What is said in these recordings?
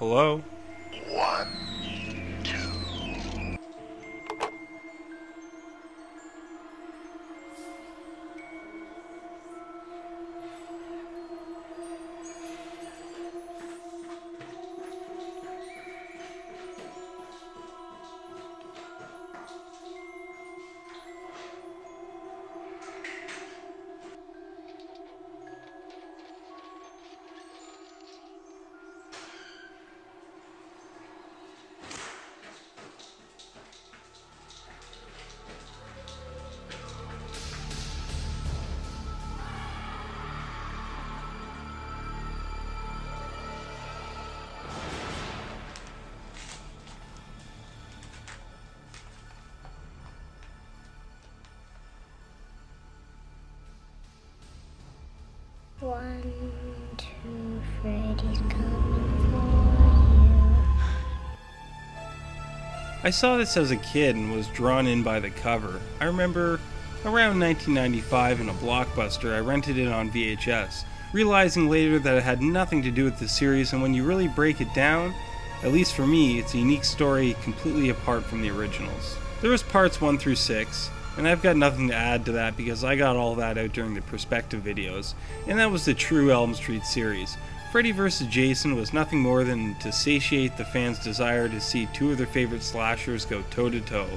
Hello? 1, 2. One, two, Freddy's coming for you. I saw this as a kid and was drawn in by the cover. I remember around 1995 in a Blockbuster, I rented it on VHS, realizing later that it had nothing to do with the series, and when you really break it down, at least for me, it's a unique story completely apart from the originals. There was parts 1 through 6, and I've got nothing to add to that because I got all that out during the perspective videos, and that was the true Elm Street series. Freddy vs. Jason was nothing more than to satiate the fans' desire to see two of their favorite slashers go toe-to-toe.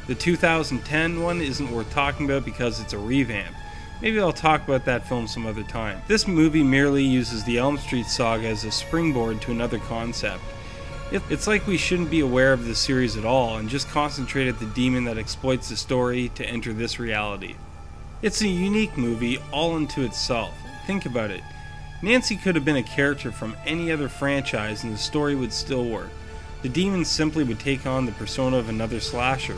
The 2010 one isn't worth talking about because it's a revamp. Maybe I'll talk about that film some other time. This movie merely uses the Elm Street saga as a springboard to another concept. It's like we shouldn't be aware of this series at all and just concentrate at the demon that exploits the story to enter this reality. It's a unique movie all unto itself. Think about it. Nancy could have been a character from any other franchise and the story would still work. The demon simply would take on the persona of another slasher,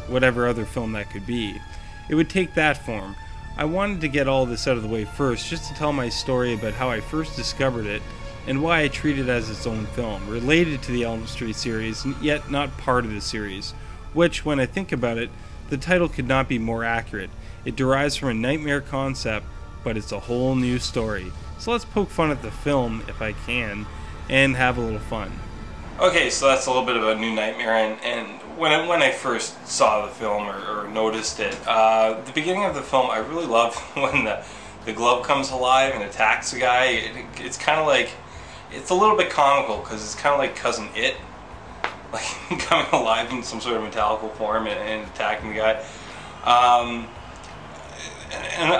whatever other film that could be. It would take that form. I wanted to get all this out of the way first, just to tell my story about how I first discovered it and why I treat it as its own film, related to the Elm Street series, yet not part of the series, which, when I think about it, the title could not be more accurate. It derives from a nightmare concept, but it's a whole new story. So let's poke fun at the film, if I can, and have a little fun. Okay, so that's a little bit of a new nightmare, and when I first saw the film or noticed it, the beginning of the film, I really love when the glove comes alive and attacks the guy. It's kind of like, it's a little bit comical because it's kind of like Cousin It, like coming alive in some sort of metallical form and attacking the guy. And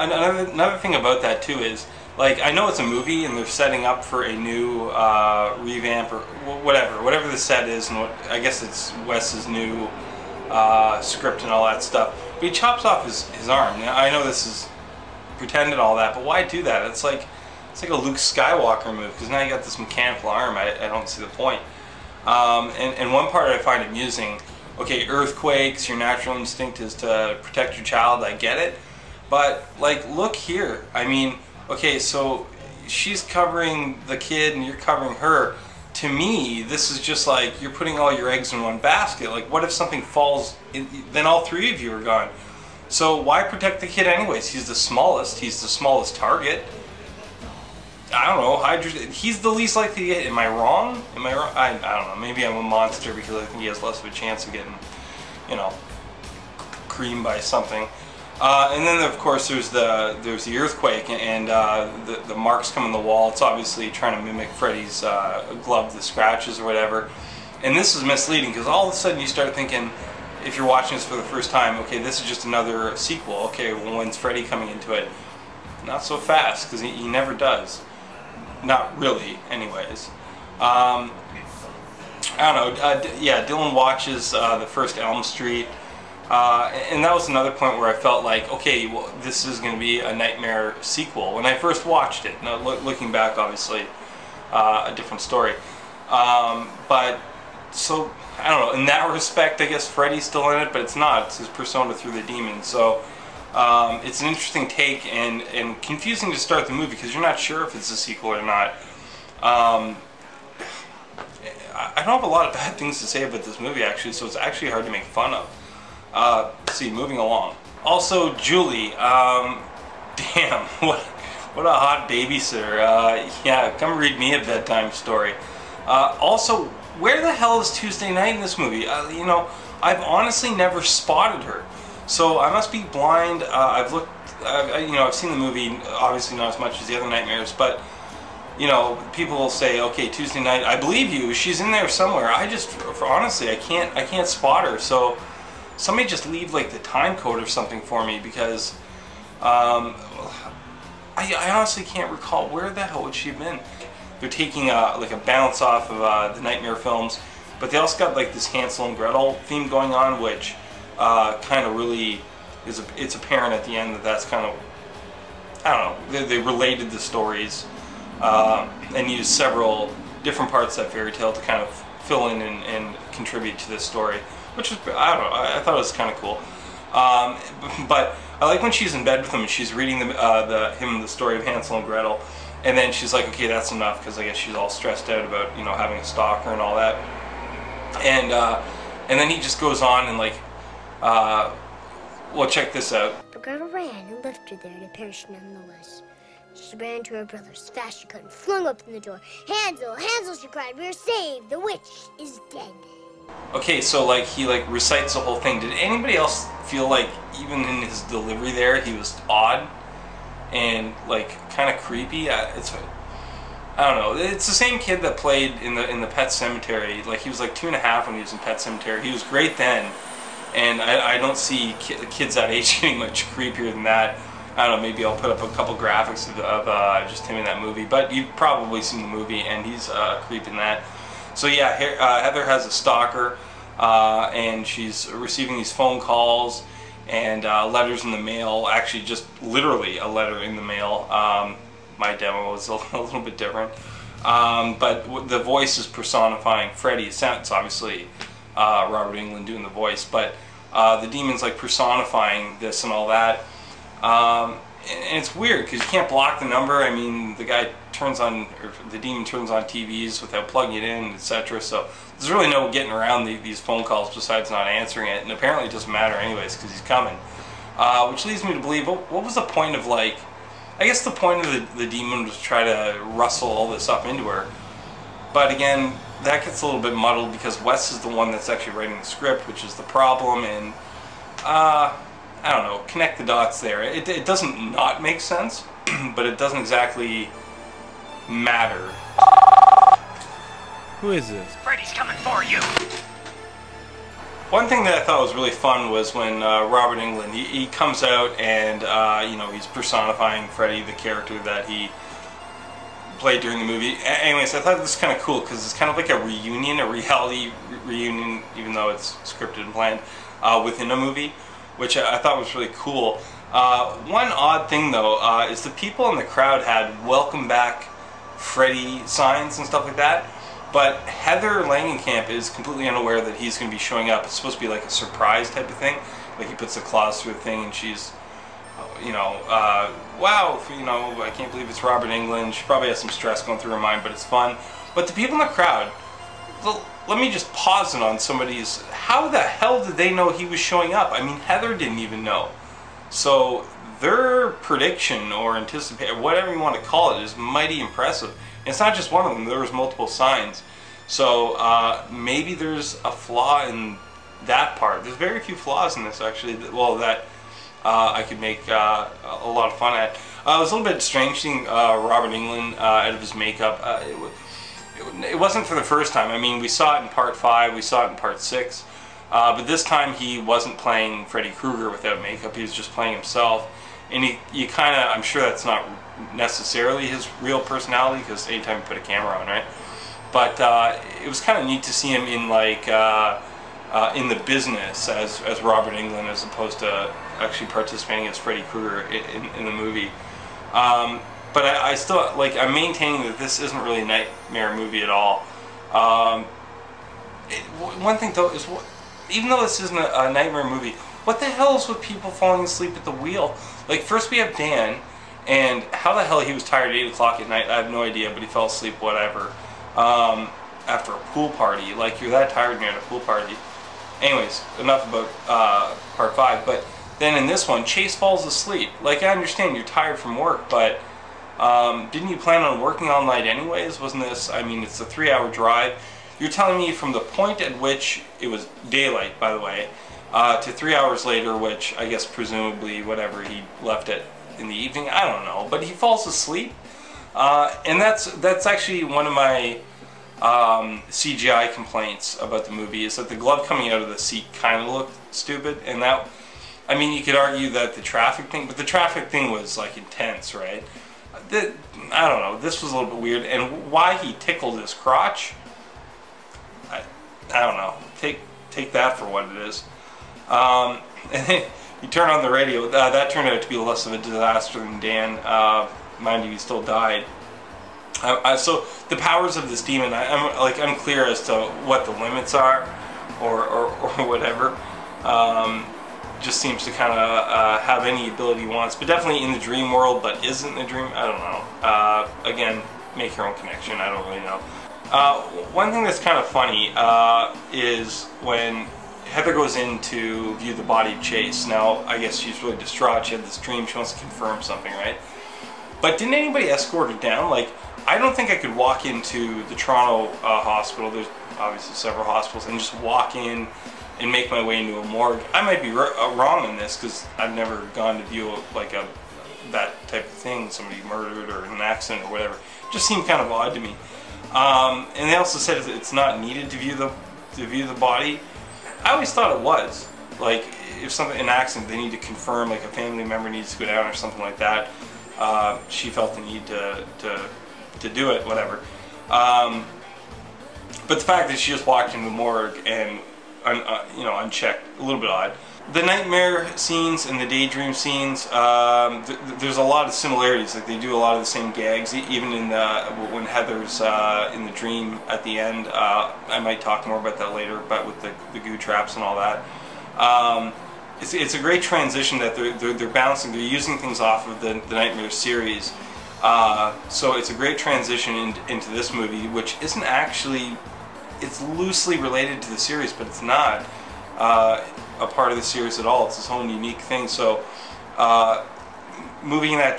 another thing about that too is, like, I know it's a movie and they're setting up for a new revamp or whatever the set is, and I guess it's Wes's new script and all that stuff. But he chops off his arm. Now, I know this is pretend and all that, but why do that? It's like a Luke Skywalker move, because now you got this mechanical arm. I don't see the point. And one part I find amusing. Okay, earthquakes, your natural instinct is to protect your child. I get it, but like, look here. I mean, okay, so she's covering the kid and you're covering her. To me, this is just like you're putting all your eggs in one basket. Like, what if something falls in, then all three of you are gone. So why protect the kid anyways? He's the smallest target. I don't know, he's the least likely to get. Am I wrong? I don't know, maybe I'm a monster because I think he has less of a chance of getting, you know, creamed by something. And then of course there's the earthquake and the marks come on the wall. It's obviously trying to mimic Freddy's glove, the scratches or whatever. And this is misleading because all of a sudden you start thinking, if you're watching this for the first time, okay, this is just another sequel. Okay, well, when's Freddy coming into it? Not so fast, because he never does. Not really, anyways. I don't know, yeah, Dylan watches the first Elm Street, and that was another point where I felt like, okay, well, this is going to be a nightmare sequel. When I first watched it, now looking back, obviously, a different story. But, so, I don't know, in that respect, I guess Freddy's still in it, but it's not. It's his persona through the demon, so it's an interesting take and confusing to start the movie because you're not sure if it's a sequel or not. I don't have a lot of bad things to say about this movie, actually, so it's actually hard to make fun of. Let's see, moving along. Also, Julie, damn, what a hot babysitter. Yeah, come read me a bedtime story. Also, where the hell is Tuesday Night in this movie? You know, I've honestly never spotted her, so I must be blind. I've looked, you know, I've seen the movie, obviously not as much as the other Nightmares, but you know, people will say, okay, Tuesday Night, I believe you, she's in there somewhere. I just, honestly, I can't spot her. So somebody just leave like the time code or something for me, because I honestly can't recall where the hell would she have been. They're taking like a bounce off of the Nightmare films, but they also got like this Hansel and Gretel theme going on, which kind of really is, it's apparent at the end that that's kind of, I don't know, they related the stories and used several different parts of that fairy tale to kind of fill in and contribute to this story, which is, I don't know, I thought it was kind of cool. But I like when she's in bed with him and she's reading the story of Hansel and Gretel, and then she's like, okay, that's enough, because I guess she's all stressed out about, you know, having a stalker and all that. And then he just goes on and like, well, check this out. But Gretel ran and left her there to perish nonetheless. She ran to her brother as fast as she could and flung open the door. Hansel, Hansel, she cried, we are saved. The witch is dead. Okay, so like he like recites the whole thing. Did anybody else feel like even in his delivery there he was odd and like kind of creepy? I don't know. It's the same kid that played in the Pet Sematary. Like he was like 2.5 when he was in Pet Sematary. He was great then, and I don't see kids that age getting much creepier than that. I don't know, maybe I'll put up a couple graphics of just him in that movie, but you've probably seen the movie, and he's a creep in that. So yeah, Heather has a stalker, and she's receiving these phone calls and letters in the mail, actually just literally a letter in the mail. My demo was a little bit different, but the voice is personifying Freddy. It's obviously Robert Englund doing the voice, but the demon's like personifying this and all that. And it's weird because you can't block the number. I mean, the guy turns on, or the demon turns on TVs without plugging it in, etc. So there's really no getting around these phone calls besides not answering it. And apparently it doesn't matter anyways because he's coming. Which leads me to believe, what was the point of, like, I guess the point of the demon was to try to rustle all this up into her. But again, that gets a little bit muddled because Wes is the one that's actually writing the script, which is the problem. And I don't know, connect the dots there. It doesn't not make sense, but it doesn't exactly matter. Who is this? Freddy's coming for you! One thing that I thought was really fun was when Robert Englund, he comes out and, you know, he's personifying Freddy, the character that he played during the movie. Anyways, I thought this was kind of cool because it's kind of like a reunion, a reality reunion, even though it's scripted and planned, within a movie, which I thought was really cool. One odd thing though is the people in the crowd had welcome back Freddy signs and stuff like that, but Heather Langenkamp is completely unaware that he's going to be showing up. It's supposed to be like a surprise type of thing, like he puts the claws through the thing and she's, you know, wow, you know, I can't believe it's Robert Englund. She probably has some stress going through her mind, but it's fun. But the people in the crowd, let me just pause it on somebody's, how the hell did they know he was showing up? I mean, Heather didn't even know. So their prediction or anticipate, whatever you want to call it, is mighty impressive. And it's not just one of them, there was multiple signs. So maybe there's a flaw in that part. There's very few flaws in this actually, well, that I could make a lot of fun at. It was a little bit strange seeing Robert Englund out of his makeup. It wasn't for the first time. I mean, we saw it in part 5, we saw it in part 6, but this time he wasn't playing Freddy Krueger without makeup. He was just playing himself, and you kind of, I'm sure that's not necessarily his real personality because anytime you put a camera on, right? But it was kind of neat to see him in like in the business as Robert Englund, as opposed to actually participating as Freddy Krueger in the movie. But I still, like, I'm maintaining that this isn't really a nightmare movie at all. One thing though is, even though this isn't a nightmare movie, what the hell is with people falling asleep at the wheel? Like, first we have Dan, and how the hell he was tired at 8 o'clock at night, I have no idea, but he fell asleep, whatever. After a pool party, like, you're that tired when you're at a pool party. Anyways, enough about part 5, but then in this one, Chase falls asleep. Like, I understand you're tired from work, but Didn't you plan on working all night anyways? Wasn't this, I mean, it's a 3-hour drive. You're telling me from the point at which it was daylight, by the way, to 3 hours later, which I guess presumably, whatever, he left it in the evening, I don't know, but he falls asleep. And that's actually one of my CGI complaints about the movie, is that the glove coming out of the seat kind of looked stupid. And that, I mean, you could argue that the traffic thing, but the traffic thing was like intense, right? I don't know, this was a little bit weird. And why he tickled his crotch, I don't know. Take that for what it is. And then you turn on the radio. That turned out to be less of a disaster than Dan. Mind you, he still died. So the powers of this demon, I'm like unclear as to what the limits are, or whatever. Just seems to kind of have any ability he wants, but definitely in the dream world, but isn't the dream. I don't know. Again, make your own connection. I don't really know. One thing that's kind of funny is when Heather goes in to view the body of Chase. Now, I guess she's really distraught. She had this dream. She wants to confirm something, right? But didn't anybody escort her down? Like, I don't think I could walk into the Toronto hospital. There's obviously several hospitals, and just walk in and make my way into a morgue. I might be wrong in this, because I've never gone to view that type of thing, somebody murdered or in an accident or whatever. It just seemed kind of odd to me. And they also said it's not needed to view the body. I always thought it was. Like, if something, an accident, they need to confirm, like a family member needs to go down or something like that. She felt the need to do it, whatever. But the fact that she just walked into the morgue and you know, unchecked, a little bit odd. The nightmare scenes and the daydream scenes, there's a lot of similarities. Like, they do a lot of the same gags, even in when Heather's in the dream at the end. I might talk more about that later, but with the goo traps and all that. It's a great transition that they're bouncing. They're using things off of the Nightmare series. So it's a great transition into this movie, which isn't actually. It's loosely related to the series, but it's not a part of the series at all. It's its own unique thing. So moving in that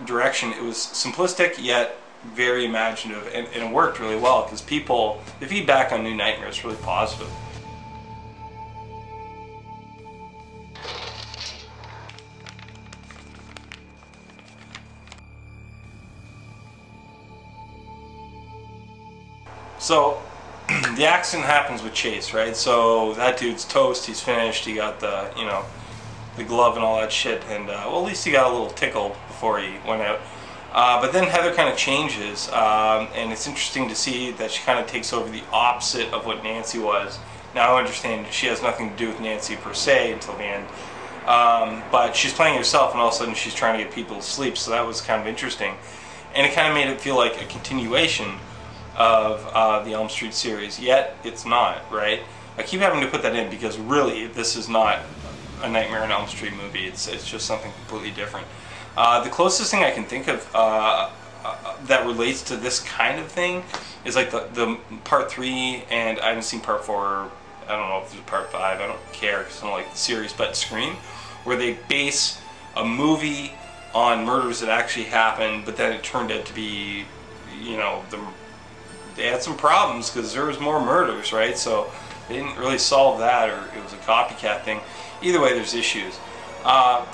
direction, it was simplistic yet very imaginative, and it worked really well, because the feedback on New Nightmare is really positive. So, the accident happens with Chase, right? So, that dude's toast, he's finished, he got the, you know, the glove and all that shit, and, well, at least he got a little tickle before he went out. But then Heather kind of changes, and it's interesting to see that she kind of takes over the opposite of what Nancy was. Now, I understand she has nothing to do with Nancy per se until the end, but she's playing herself, and all of a sudden she's trying to get people to sleep, so that was kind of interesting. And it kind of made it feel like a continuation of the Elm Street series, yet it's not, right? I keep having to put that in because really this is not a Nightmare on Elm Street movie. It's just something completely different. The closest thing I can think of that relates to this kind of thing is like the part 3, and I haven't seen part 4. I don't know if there's part 5. I don't care because I don't like the series, but Scream, where they base a movie on murders that actually happened, but then it turned out to be, you know, they had some problems because there was more murders, right? So they didn't really solve that, or it was a copycat thing. Either way, there's issues.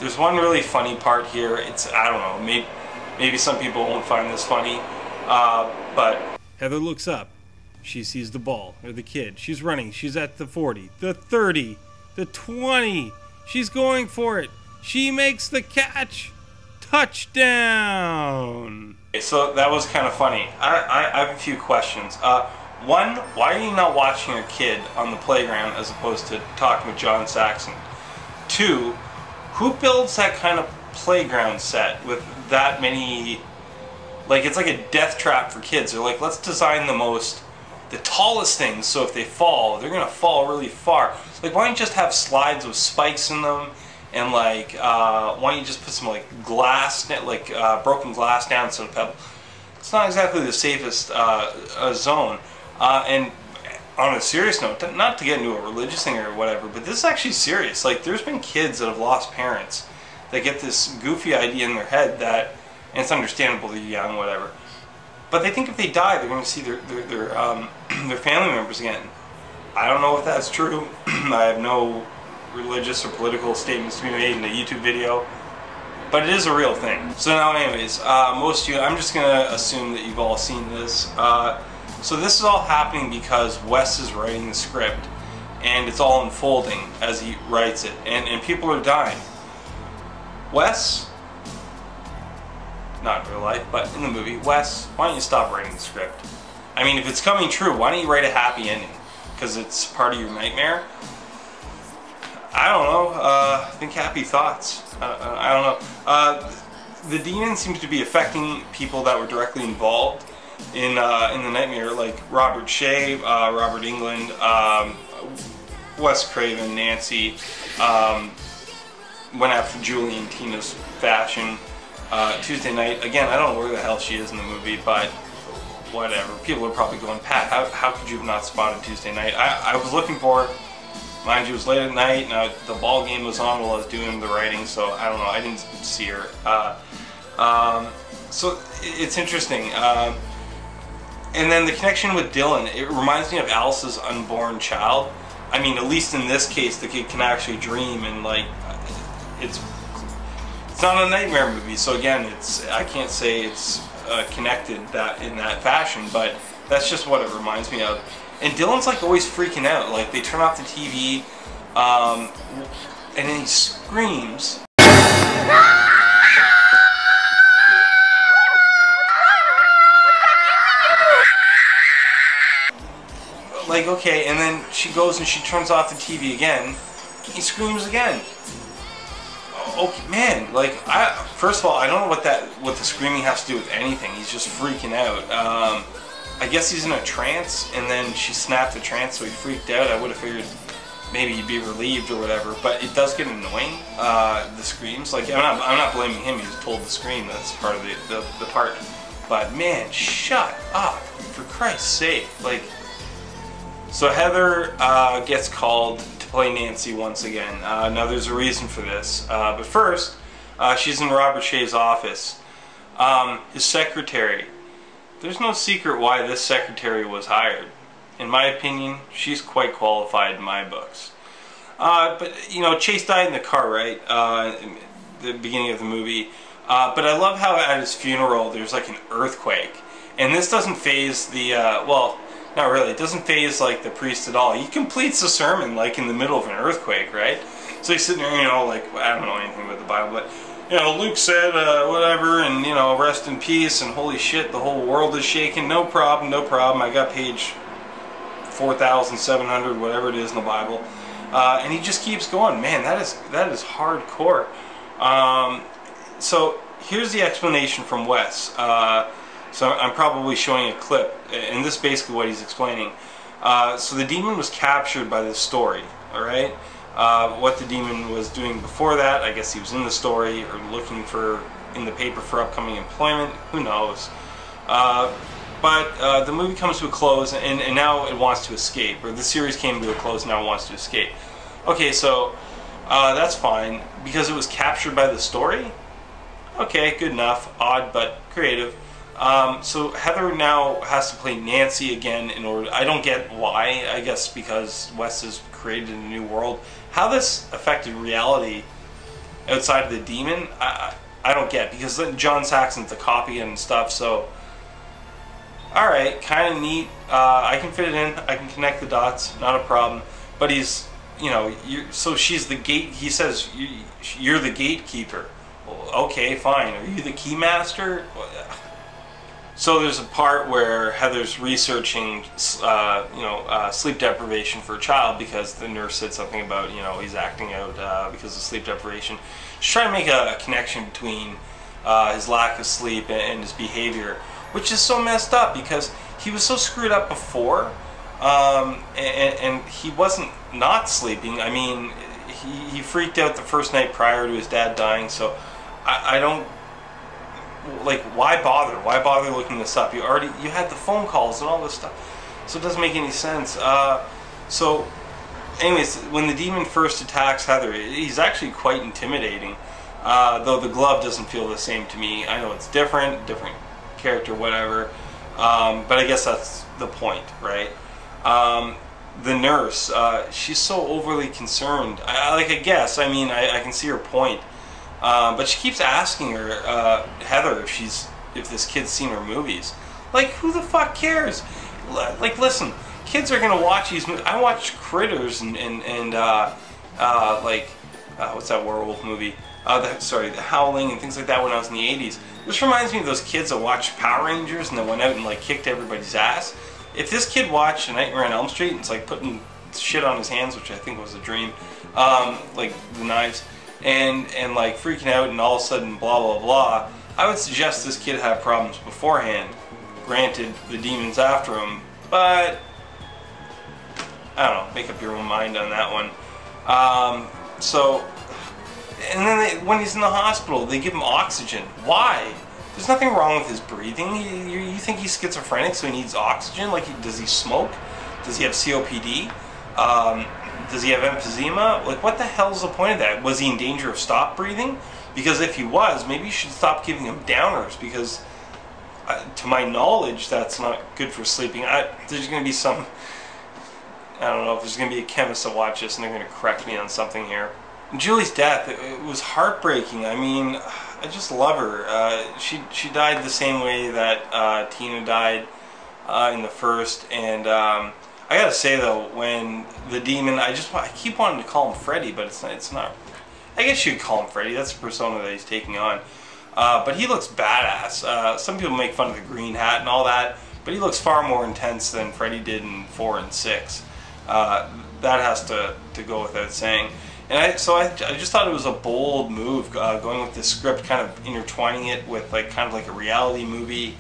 There's one really funny part here. I don't know, maybe some people won't find this funny, but Heather looks up. She sees the ball, or the kid. She's running. She's at the 40, the 30, the 20. She's going for it. She makes the catch. Touchdown! So that was kind of funny. I have a few questions. One, why are you not watching your kid on the playground as opposed to talking with John Saxon? 2, who builds that kind of playground set with that many, like, it's like a death trap for kids. They're like, let's design the tallest things, so if they fall, they're gonna fall really far. Like, why don't you just have slides with spikes in them? And like, why don't you just put some like glass, like broken glass down instead of pebble? It's not exactly the safest zone. And on a serious note, not to get into a religious thing or whatever, but this is actually serious. Like, there's been kids that have lost parents that get this goofy idea in their head that and it's understandable they're young, whatever. But they think if they die, they're going to see their family members again. I don't know if that's true. I have no religious or political statements to be made in a YouTube video, but it is a real thing. So now, anyways, most of you, I'm just going to assume that you've all seen this. So this is all happening because Wes is writing the script, and it's all unfolding as he writes it, and people are dying. Wes, not in real life, but in the movie, Wes, why don't you stop writing the script? I mean, if it's coming true, why don't you write a happy ending? Because it's part of your nightmare? I don't know. Think happy thoughts. I don't know. The demon seems to be affecting people that were directly involved in the nightmare, like Robert Shea, Robert Englund, Wes Craven, Nancy, went after Julie in Tina's fashion. Tuesday Night, again, I don't know where the hell she is in the movie, but whatever. People are probably going, Pat, how could you have not spotted Tuesday Night? I was looking for her. Mind you, it was late at night, and the ball game was on while I was doing the writing, so I don't know, I didn't see her. So it's interesting. And then the connection with Dylan, it reminds me of Alice's unborn child. I mean, at least in this case, the kid can actually dream, and like, it's not a nightmare movie, so again, I can't say it's connected in that fashion, but that's just what it reminds me of. And Dylan's like always freaking out. Like, they turn off the TV, and then he screams. Like, okay, and then she goes and she turns off the TV again. He screams again. Okay, man, like, first of all, I don't know what the screaming has to do with anything. He's just freaking out. I guess he's in a trance, and then she snapped the trance, so he freaked out. I would have figured maybe he'd be relieved or whatever, but it does get annoying, the screams. Like, I'm not blaming him, he was told to scream, that's part of the part. But man, shut up, for Christ's sake. Like, so Heather gets called to play Nancy once again. Now there's a reason for this, but first, she's in Robert Shea's office. His secretary. There's no secret why this secretary was hired. In my opinion, she's quite qualified in my books. But, you know, Chase died in the car, right? The beginning of the movie. But I love how at his funeral there's like an earthquake. And this doesn't faze the, well, not really. It doesn't faze like the priest at all. He completes the sermon like in the middle of an earthquake, right? So he's sitting there, you know, like, I don't know anything about the Bible, but, you know, Luke said, whatever, and, you know, rest in peace, and holy shit, the whole world is shaking. No problem, no problem. I got page 4,700, whatever it is in the Bible. And he just keeps going. Man, that is hardcore. So here's the explanation from Wes. So I'm probably showing a clip, and this is basically what he's explaining. So the demon was captured by this story, alright? What the demon was doing before that, I guess he was in the story, or looking in the paper for upcoming employment, who knows. But the movie comes to a close, and now it wants to escape, or the series came to a close, and now it wants to escape. Okay, so that's fine, because it was captured by the story? Okay, good enough, odd but creative. So Heather now has to play Nancy again in order. I don't get why. I guess because Wes has created a new world. How this affected reality outside of the demon, I don't get, because then John Saxon's the copy and stuff. So, all right, kind of neat. I can fit it in. I can connect the dots. Not a problem. But he's, you know, so she's the gate. He says you're the gatekeeper. Well, okay, fine. Are you the key master? So there's a part where Heather's researching, sleep deprivation for a child, because the nurse said something about, you know, he's acting out because of sleep deprivation. She's trying to make a connection between his lack of sleep and his behavior, which is so messed up, because he was so screwed up before, and he wasn't not sleeping. I mean, he freaked out the first night prior to his dad dying, so I don't... Like, why bother? Why bother looking this up? You had the phone calls and all this stuff, so it doesn't make any sense. So, anyways, when the demon first attacks Heather, he's actually quite intimidating. though the glove doesn't feel the same to me. I know it's different character, whatever, but I guess that's the point, right? The nurse, she's so overly concerned. I can see her point, but she keeps asking her, Heather, if this kid's seen her movies. Like, who the fuck cares? Like, listen, kids are gonna watch these movies. I watched Critters and what's that werewolf movie? The Howling and things like that when I was in the 80s. This reminds me of those kids that watched Power Rangers and then went out and like kicked everybody's ass. If this kid watched A Nightmare on Elm Street and it's like putting shit on his hands, which I think was a dream, like the knives, and like freaking out and all of a sudden blah blah blah, I would suggest this kid had problems beforehand. Granted, the demon's after him, but I don't know, make up your own mind on that one. And then when he's in the hospital, they give him oxygen. Why? There's nothing wrong with his breathing. You think he's schizophrenic, so he needs oxygen? Like, does he smoke? Does he have COPD? Does he have emphysema? Like, what the hell's the point of that? Was he in danger of stop breathing? Because if he was, maybe you should stop giving him downers, because to my knowledge, that's not good for sleeping. There's going to be some, I don't know if there's going to be a chemist that watch this and they're going to correct me on something here. Julie's death, it was heartbreaking. I mean, I just love her. She died the same way that Tina died in the first, and I gotta say though, when the demon, I keep wanting to call him Freddy, but it's not. I guess you could call him Freddy. That's the persona that he's taking on. But he looks badass. Some people make fun of the green hat and all that, but he looks far more intense than Freddy did in 4 and 6. That has to go without saying. And I just thought it was a bold move, going with the script, kind of intertwining it with kind of like a reality movie.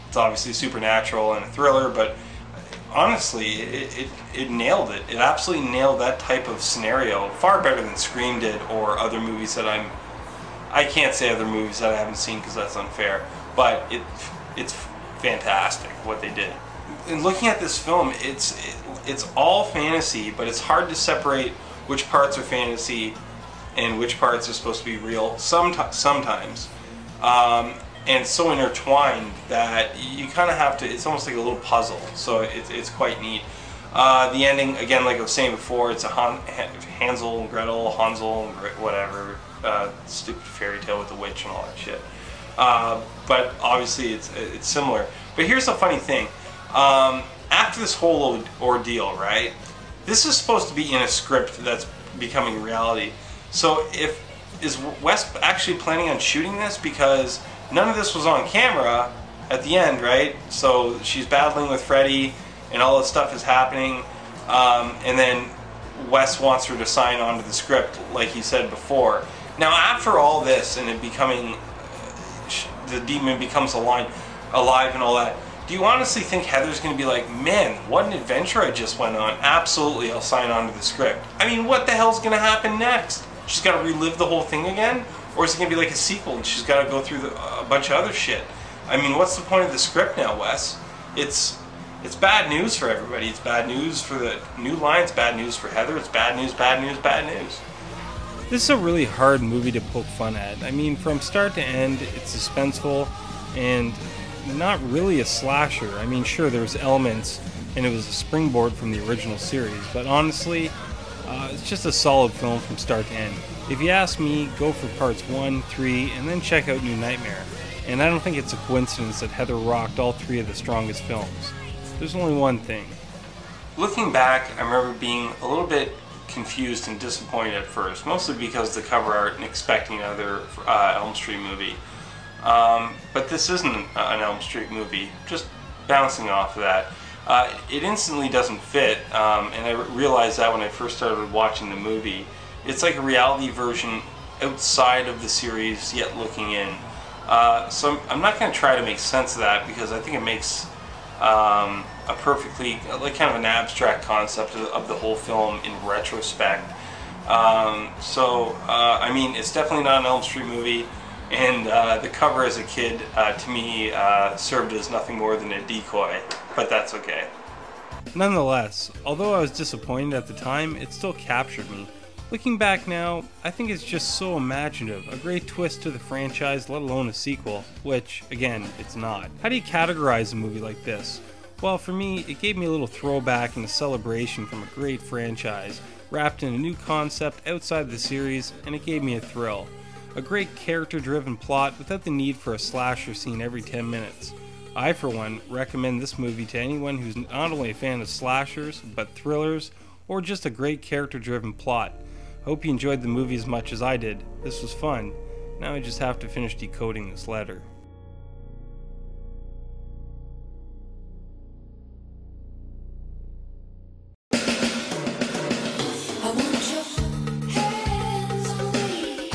It's obviously supernatural and a thriller, but honestly, it nailed it. It absolutely nailed that type of scenario far better than Scream did or other movies that I can't say other movies that I haven't seen because that's unfair, but it's fantastic what they did. In looking at this film, it's all fantasy, but it's hard to separate which parts are fantasy and which parts are supposed to be real sometimes. And it's so intertwined that you kind of have to, it's almost like a little puzzle, so it's quite neat. The ending, again, like I was saying before, it's a Hansel and Gretel, whatever, stupid fairy tale with the witch and all that shit. But obviously it's similar. But here's the funny thing. After this whole ordeal, right, this is supposed to be in a script that's becoming reality. So is Wes actually planning on shooting this? Because none of this was on camera at the end, right? So she's battling with Freddy and all this stuff is happening, and then Wes wants her to sign on to the script like he said before. Now after all this and it becoming, the demon becomes alive and all that, do you honestly think Heather's going to be like, man, what an adventure I just went on, absolutely, I'll sign on to the script? I mean, what the hell's going to happen next? She's got to relive the whole thing again? Or is it going to be like a sequel and she's got to go through a bunch of other shit? I mean, what's the point of the script now, Wes? It's bad news for everybody. It's bad news for the New Line, it's bad news for Heather, it's bad news, bad news, bad news. This is a really hard movie to poke fun at. I mean, from start to end, it's suspenseful and not really a slasher. I mean, sure, there's elements, and it was a springboard from the original series, but honestly, it's just a solid film from start to end. If you ask me, go for parts 1, 3, and then check out New Nightmare. And I don't think it's a coincidence that Heather rocked all 3 of the strongest films. There's only one thing. Looking back, I remember being a little bit confused and disappointed at first, mostly because of the cover art and expecting another Elm Street movie. But this isn't an Elm Street movie, just bouncing off of that. It instantly doesn't fit, and I realized that when I first started watching the movie. It's like a reality version outside of the series, yet looking in. So I'm not going to try to make sense of that, because I think it makes a perfectly, like, kind of an abstract concept of the whole film in retrospect. I mean, it's definitely not an Elm Street movie. And the cover as a kid, to me, served as nothing more than a decoy, but that's okay. Nonetheless, although I was disappointed at the time, it still captured me. Looking back now, I think it's just so imaginative, a great twist to the franchise, let alone a sequel, which, again, it's not. How do you categorize a movie like this? Well, for me, it gave me a little throwback and a celebration from a great franchise, wrapped in a new concept outside the series, and it gave me a thrill. A great character-driven plot without the need for a slasher scene every 10 minutes. I, for one, recommend this movie to anyone who's not only a fan of slashers, but thrillers, or just a great character-driven plot. Hope you enjoyed the movie as much as I did. This was fun. Now I just have to finish decoding this letter. I want your hands on me.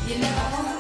You never